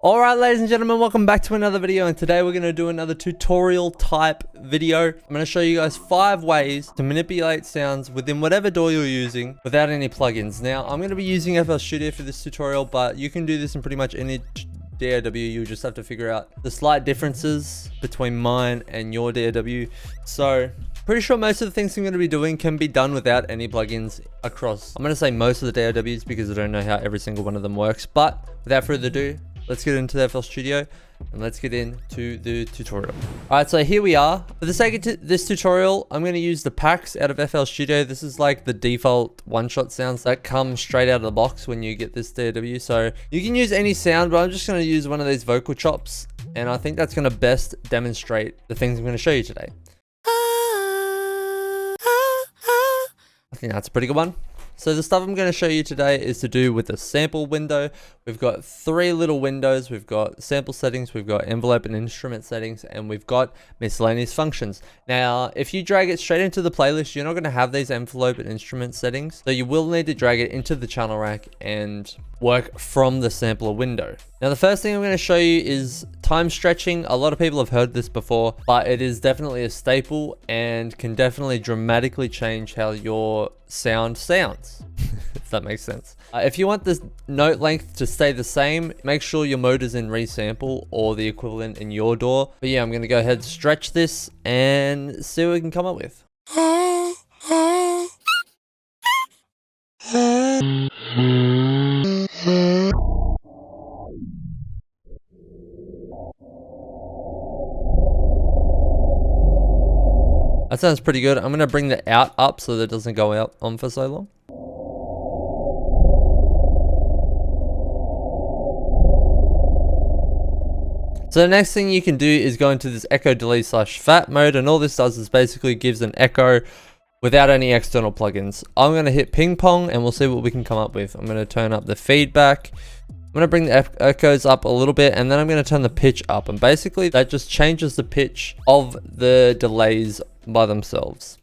Alright ladies and gentlemen, welcome back to another video, and today we're going to do another tutorial type video. I'm going to show you guys 5 ways to manipulate sounds within whatever DAW you're using without any plugins. Now I'm going to be using FL Studio for this tutorial, but you can do this in pretty much any DAW. You just have to figure out the slight differences between mine and your DAW. So pretty sure most of the things I'm going to be doing can be done without any plugins across. I'm going to say most of the DAWs because I don't know how every single one of them works, but without further ado, let's get into the FL Studio and let's get into the tutorial. Alright, so here we are. For the sake of this tutorial, I'm going to use the packs out of FL Studio. This is like the default one-shot sounds that come straight out of the box when you get this DAW. So you can use any sound, but I'm just going to use one of these vocal chops, and I think that's going to best demonstrate the things I'm going to show you today. I think that's a pretty good one. So the stuff I'm going to show you today is to do with the sample window. We've got 3 little windows. We've got sample settings, we've got envelope and instrument settings, and we've got miscellaneous functions. Now, if you drag it straight into the playlist, you're not going to have these envelope and instrument settings. So you will need to drag it into the channel rack and work from the sampler window. Now, the first thing I'm going to show you is time stretching. A lot of people have heard this before, but it is definitely a staple and can definitely dramatically change how your sound sounds, if that makes sense. If you want this note length to stay the same, make sure your mode is in resample or the equivalent in your DAW. But yeah, I'm going to go ahead and stretch this and see what we can come up with. That sounds pretty good. I'm going to bring the out up so that it doesn't go out on for so long. So the next thing you can do is go into this echo delay / fat mode, and all this does is basically gives an echo without any external plugins. I'm going to hit ping pong and we'll see what we can come up with. I'm going to turn up the feedback. I'm going to bring the echoes up a little bit, and then I'm going to turn the pitch up, and basically that just changes the pitch of the delays by themselves.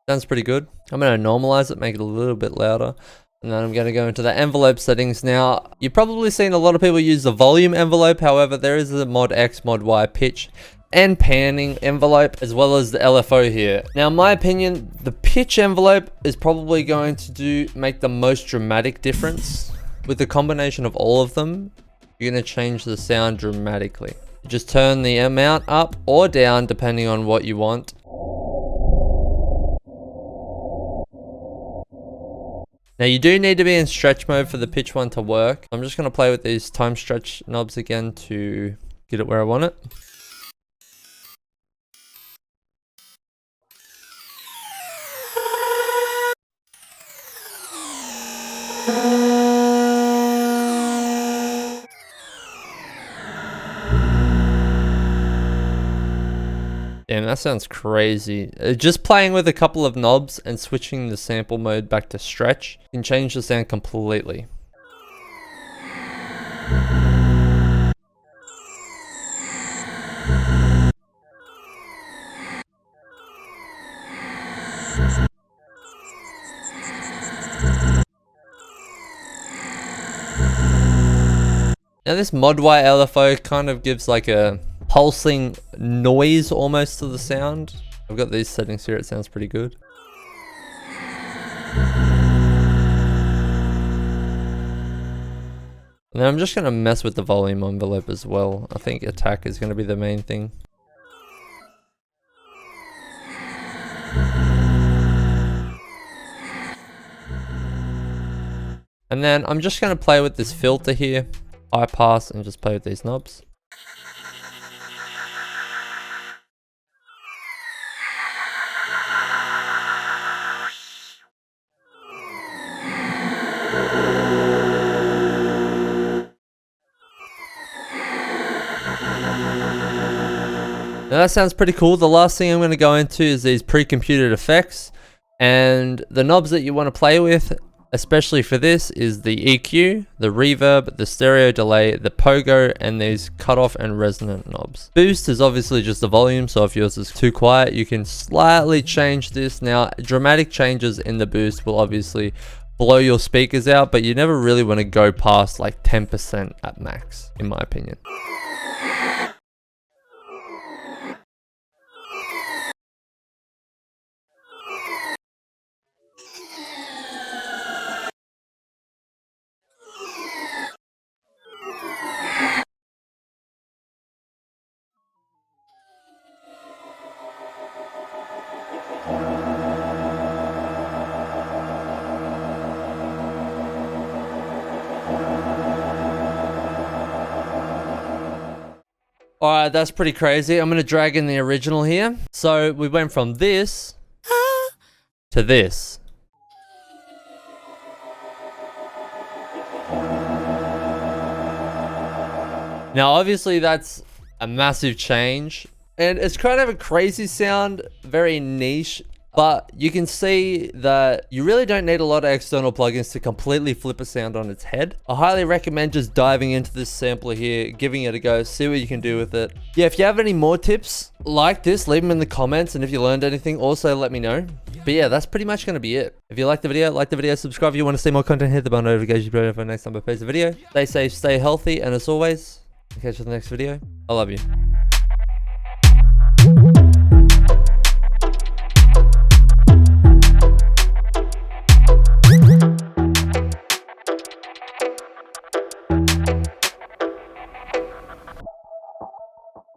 Sounds pretty good. I'm going to normalize it, make it a little bit louder, and then I'm going to go into the envelope settings. Now, you've probably seen a lot of people use the volume envelope. However, there is a mod X, mod Y pitch and panning envelope, as well as the LFO here. Now, in my opinion, the pitch envelope is probably going to make the most dramatic difference. With the combination of all of them, you're going to change the sound dramatically. Just turn the amount up or down depending on what you want. Now, you do need to be in stretch mode for the pitch one to work. I'm just going to play with these time stretch knobs again to get it where I want it. Damn, that sounds crazy. Just playing with a couple of knobs and switching the sample mode back to stretch can change the sound completely. Now, this mod Y LFO kind of gives like a pulsing noise almost to the sound. I've got these settings here, it sounds pretty good. And then I'm just going to mess with the volume envelope as well. I think attack is going to be the main thing. And then I'm just going to play with this filter here, high pass, and just play with these knobs. Now that sounds pretty cool. The last thing I'm going to go into is these pre-computed effects, and the knobs that you want to play with especially for this, is the EQ, the reverb, the stereo delay, the pogo, and these cutoff and resonant knobs. Boost is obviously just the volume, so if yours is too quiet, you can slightly change this. Now, dramatic changes in the boost will obviously blow your speakers out, but you never really want to go past like 10% at max, in my opinion. Alright, that's pretty crazy. I'm going to drag in the original here. So we went from this to this. Now obviously that's a massive change, and it's kind of a crazy sound, very niche, but you can see that you really don't need a lot of external plugins to completely flip a sound on its head. I highly recommend just diving into this sampler here, giving it a go, see what you can do with it. Yeah, if you have any more tips like this, leave them in the comments, and if you learned anything, also let me know. But yeah, that's pretty much going to be it. If you like the video, subscribe if you want to see more content, hit the bell notification button for the next time I post a video. Stay safe, stay healthy, and as always, I'll catch you in the next video. I love you.